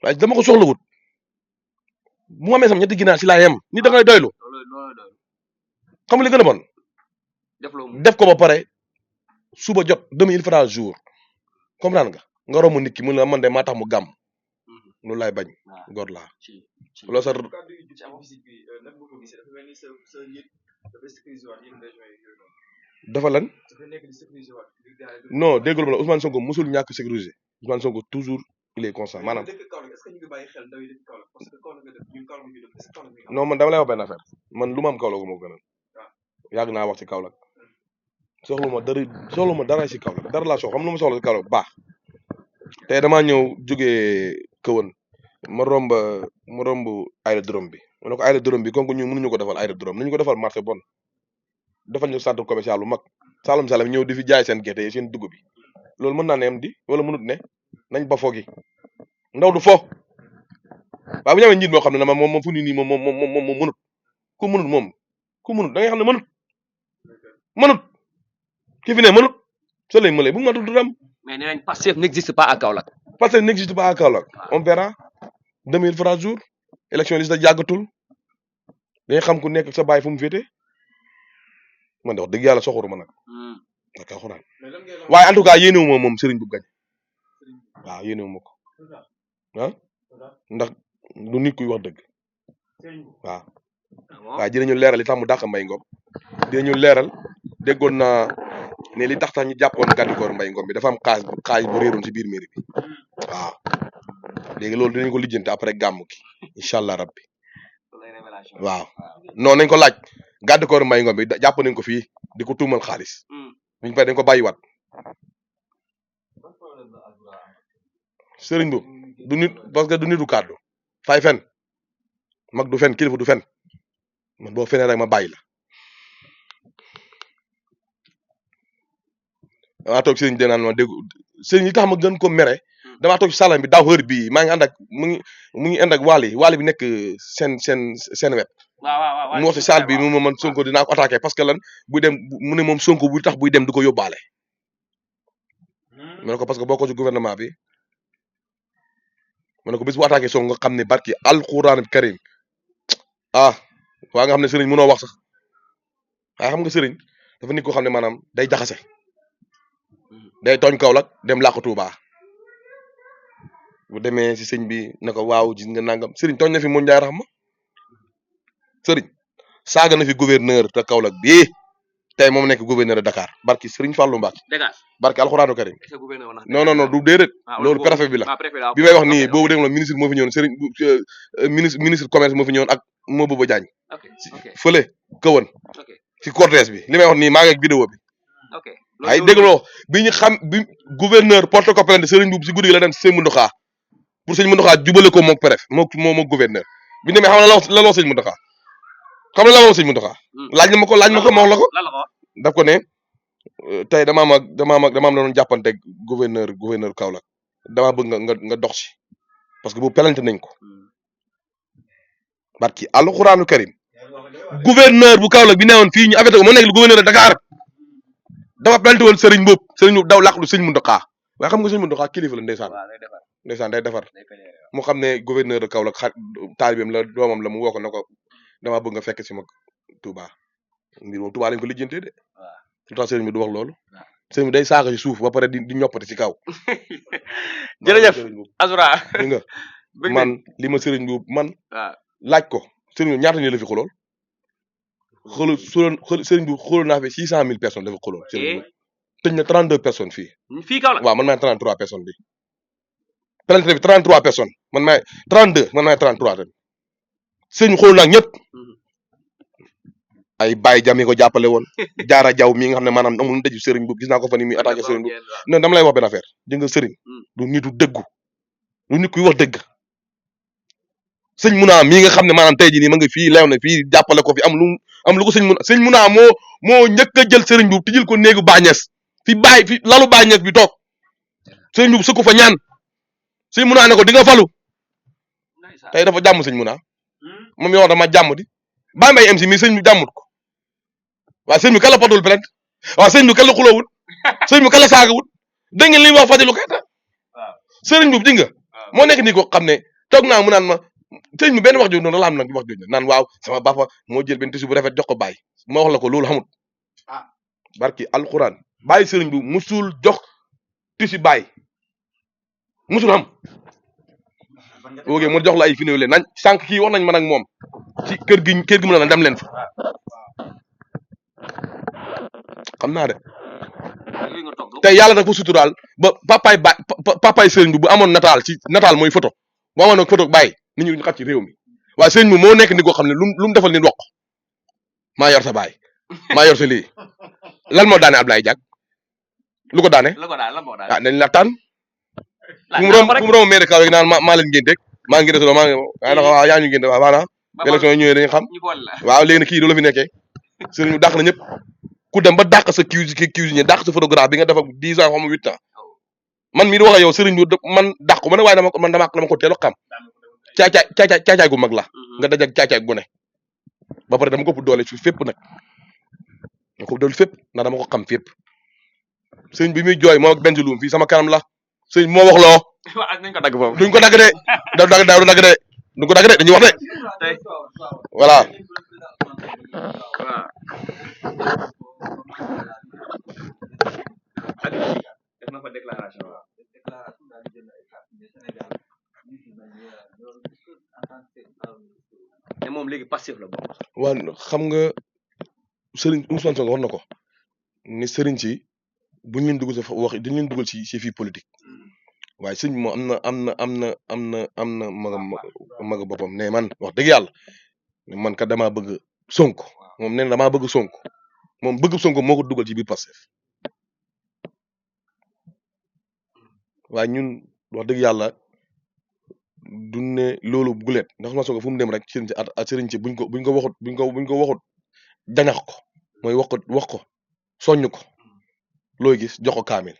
waaye dama ko soxlawut bu ma amee sam ñetti ginaar si laa yem ni da ngay doylu xam li gën a bon def ko ba pare suba jot 2000 francs jour comprendre nga romb nit ki mu la man de maa tax mu gàmm loolu laay bañ góor laa loolu sa dafa lan non déggul ma la Ousmane Sonko musul ñàkk sécuriser Ousmane Sonko toujours il est constant maanaam non man dama lay wax benn affaire man lu ma am Kaolack moo gënal yàgg naa wax ci Kaolack soxlu ma dara si Kaolack dara laa soxla xam lu ma soxla si Kaolack bu baax tey damaa ñëw jógee Këwan ma romb aérodrome bi ma ne ko aérodrome bi comme que ñun mënuñu ko defal aérodrome nañu ko defal marché bon defal ñu centre commercial bu mag Saloum Saloum ñëw di fi jaay seen gerte yi seen dugub bi loolu mën naa ne am di wala mënut ne nañ ba foogi ndaw du fo waaye bu ñu amee njiit moo xam ne moom fu ni nii moom mënut ku mënut da ngay xam ne mënut ki fi ne mënut soo lay mëlee bu ma tudd am. mais nee nañ Pastef n'existe pas à Kaolack. Pastef n'existe pas à Kaolack on verra 2000 francs jour élection liste da jàggatul dañuy xam ku nekk sa baay fu mu féete man de wax dëgg yàlla soxoruma nag. ak alxuraan waaye en tout cas yéenewu ma moom Serigne Boub gañ waaw yéenewu ma ko ah ndax du nit kuy wax dëgg waaw. waaye dinañu leeral li tax mu dàq Mbaye Ngom dinañu leeral déggoon naa ne li tax ñu jàppoon gàddikoor Mbaye Ngom bi dafa am xaalis bu réeroon ci biir mairie bi waaw léegi loolu dinañ ko lijjanti après gàmm gi incha allah rabbi waaw non nañ ko laaj gàddikoor Mbaye Ngom bi jàpp nañ ko fii di ko tuumal xaalis buñ pare dañ ko bàyyiwaat Serigne Boub du nit parce que du nitu kàddu fay fen mag du fen kilifa du fen man boo fenee rek ma bàyyi la damaa toog Serigne denaan ma dégg Serigne yi tax ma gën ko mere damaa toog salam bi daaw heure bii maa ngi ànd ak mu ngi ànd ak waali bi nekk seen wet mu wax si salle bi mu man Sonko dinaa ko attaqué parce que lan buy dem mu ne moom Sonko bu tax buy dem du ko yóbbaale ma ne ko parce que boo ko ci gouvernement bi ma ne ko bis bu attaqué Sonko nga xam ne barki alxuraan karim waa nga xam ne Serigne mënoo wax sax waaye xam nga Serigne dafa nit ko xam ne maanaam day jaxase day tooñ Kaolack dem làqu Touba bu demee si sëñ bi ne ko waaw gis nga nangam Serigne tooñ na fi mu Ndiaye Rahma Serigne saaga na fi gouverneur te Kaolack bii tey moom nekk gouverneur de Dakar barki Serigne Fallou Mbacke barki alxuraanu karim non du déedéet loolu préfet bi la bi may wax nii boobu dégg nga ministre moo fi ñëwoon Serigne ministre commerce moo fi ñëwoon ak Mabouba Diagne fële Këwan ci cortège bi li may wax nii maa ngi ak vidéo bi ay dégloo bi ñu xam bi gouverneur porte ko plainte Serigne Boub si guddi gi la dem Sëñ Mountakha pour Sëñ Mountakha jubale ko mook préfet mook gouverneur bi ñu demee xam na la wax Sëñ Mountakha xam na la wax Sëñ Mountakha laaj ma ko ma wax la ko daf ko ne tey dama am la doon jàppante gouverneur Kaolack damaa bëgg nga dox si parce que bu pelante nañ ko barki alxuraanu karim gouverneur bu Kaolack bi newoon fii ñu affecté ko moo nekk gouverneur de Dakar dafa pelante woon Serigne Boub daw làqlu Sëñ Mountakha waaye xam nga Sëñ Mountakha kilifa la ndeysaan day defar mu xam ne gouverneur de Kaolack taalibeem la doomam la mu woo ko ne ko damaa bëgg nga fekk si ma Touba mbir moom Touba lañ ko lijjantee de lu tax Serigne bi du wax loolu Serigne bi day saaga ci suuf ba pare di ñoppati ci kaw. jërëjëf Azoura nga man li ma Serigne Boub man laaj ko Serigne Boub ñaata ñu la fi xulool Serigne Boub xulool naa fi 600 000 personnes la fi xulool Serigne Boub tëj na 32 personnes fii Kaolack waaw man maay 33 personnes bi plainte bi 33 personnes man maay 32 man maay 33 tamit Serigne xulool naa ñëpp ay Baye Jam yi ko jàppale woon Jaara Jaw mi nga xam ne maanaam amul dëju Serigne Boub gis naa ko fa ni muy attaqué Serigne Boub non dama lay wax benn affaire jël nga Serigne du nitu dëggu du nit kuy wax dëgg sëñ Muna mii nga xam ne maanaam tey jii nii ma nga fii leew na fii jàppale ko fi am lu ko sëñ Muna moo njëkk a jël Serigne Boub tijjil ko néegu bàññees fi lalu bàññees bi toog Serigne Boub sëkku fa ñaan sëñ Muna ne ko di nga falu tey dafa jàmm sëñ Muna moom yow dama jàmm di Baye Mbaye MC mi sëñ bi jàmmut ko waaw sëñ bi kala patul plainte waaw sëñ bi kala xulawut sëñ bi kala saagawut dégg ngeen li mu wax Fadilou Keita Serigne Boub di nga moo nekk nii ko xam ne toog naa mu naan ma sëñ bi benn wax jooju noonu la am nag wax jooju naan waaw sama papa moo jël benn tissu bu rafet jox ko bàyyi ma wax la ko loolu xamut barki alxuraan bàyyi sëriñ bi musul jox tissu bàyyi musul xam ok mu jox la ay fini leen nañ sànq kii wax nañ man ak moom ci kër gi mu ne la dem leen fa xam naa de te yàlla dafa suturaal ba papaay sëriñ bi bu amoon nataal mooy photo bu amoon nag photo bàyyi nit ñi ñu xam ci réew mi waaye sëriñ bi moo nekk ni ko xam ne lu mu defal nit wax maa yor sa baay maa yor sa lii lan moo daane Ablaye Diack lu ko daane ah dañ la tànn ku mu romb maire kaw rek naan maa leen ngénte maa ngi resoloo maa ngi waaw yaa ñu ngénte waaw maanaam élection yi ñëwee dañu xam waaw léegi nag kii doo la fi nekkee sëriñ bi dàq na ñëpp ku dem ba dàq sa cuisinier dàq sa photographe bi nga def ak 10 ans xaw ma 8 ans man mii di wax ak yow sëriñ bi man dàq ko man waaye dama ko teel a xam caacaay gu mag la nga dajak caacaay gu ne ba pare dama ko ëpp doole ci fépp nag dama ko ëpp doole fépp ndax dama ko xam fépp sëriñ bi muy jooy moo ak benn luum fii sama kanam la sëriñ moo wax loo duñ ko dagg de duñ ko dagg de dañuy wax de voilà def na fa déclaration te moom léegi passif la bokk. waaw xam nga sëriñ Ousmane Sonko war na ko ni sëriñ si buñ leen dugg sa wax dañ leen dugal ci fii politique waaye sëriñ bi moom am na maga boppam ne man wax dëgg yàlla man kat damaa bëgg Sonko moom nee na damaa bëgg Sonko moom bëgg Sonko moo ko dugal ci biir Pastef waaye ñun wax dëgg yàlla du ne loolu guleet ndax Ousmane Sonko fu mu dem rek sëriñ ci buñ ko waxut jañax ko mooy wax ko soññ ko looy gis jox ko kaamil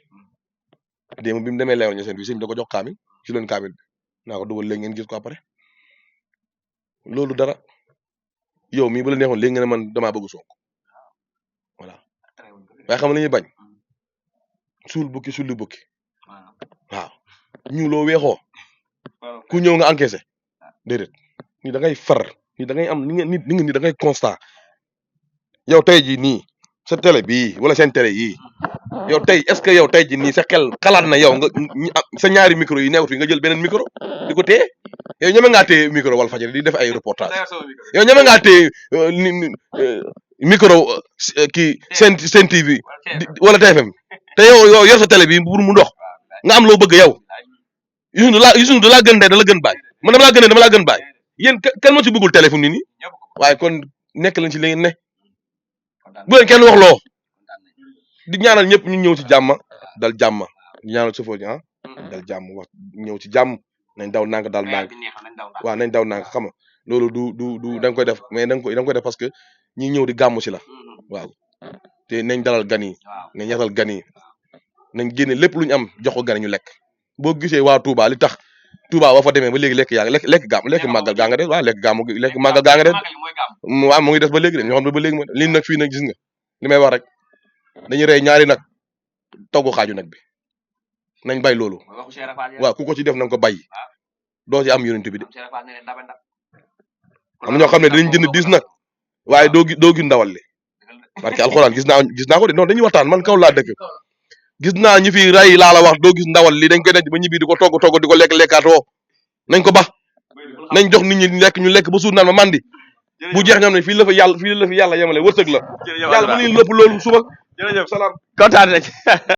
démb bi mu demee leew ña seen bi sëñ da ko jox kaamil ci leen kaamil bi naa ko dugal léegi ngeen gis ko après loolu dara yow mii ba la neexoon léegi nga ne man damaa bëgg Sonko voilà waaye xam nga la ñuy bañ suul bukki sulli bukki waaw ñu loo weexoo ku ñëw nga encaissé déedéet ni da ngay far ni da ngay am ni da ngay constat yow tey jii nii sa télé bii wala seen télé yii yow tey est-ce que yow tey jii nii sa xel xalaat na yow nga sa ñaari micro yi nekkut fi nga jël beneen micro di ko téye yow ñeme ngaa téye micro wala fajari di def ay reportage yow ñeme ngaa téye micro kii seen TV wala TFM te yow yor sa télé bi pour mu dox nga am loo bëgg yow Youssou da laa gën ndey da la gën baay man dama laa gën baay yéen kan moo ci bëggul téléphone ni nii waaye kon nekk lañ ci li ngeen ne bu leen kenn wax loo di ñaanal ñëpp ñu ñëw ci jàmm dal jàmm di ñaanal sofo dal jàmm wax ñëw ci jàmm nañ daw nànk dal nànk waaw nañ daw nànk xam nga loolu du da nga koy def mais da nga koy def parce que ñi ñëw di gàmmu si la waaw te nañ dalal gan yi nañ yatal gan yi nañ génne lépp lu ñu am jox ko gan ñu lekk boo gisee waa Touba li tax Touba boo fa demee ba léegi lekk yaa ngi lekk màggal gaa nga des waaw lekk màggal gaa nga des waaw mu ngi des ba léegi de ñoo xam ne ba léegi lii nag fii nag gis nga li may wax rek dañuy rey ñaari nag togg xaaju nag bi nañ bay loolu waaw ku ko ci def na nga ko bàyyi doo ci am yonent bi de am na ñoo xam ne dinañ jënd 10 nag waaye doo gis ndawal li parce que alxuraan gis naa ko de non dañuy waxtaan man kaw laa dëkk gis naa ñi fi ray laa la wax doo gis ndawal li dañ koy denc ba ñibbi di ko togg di ko lekkaatoo nañ ko ba nañ jox nit ñi lekk ñu lekk ba suur naan ma mandi bu jeex ñoom ne fii la fi yàlla yemale wërsëg la yàlla mën nañu lépp loolu suba jërëjëf salaam kontaan nañ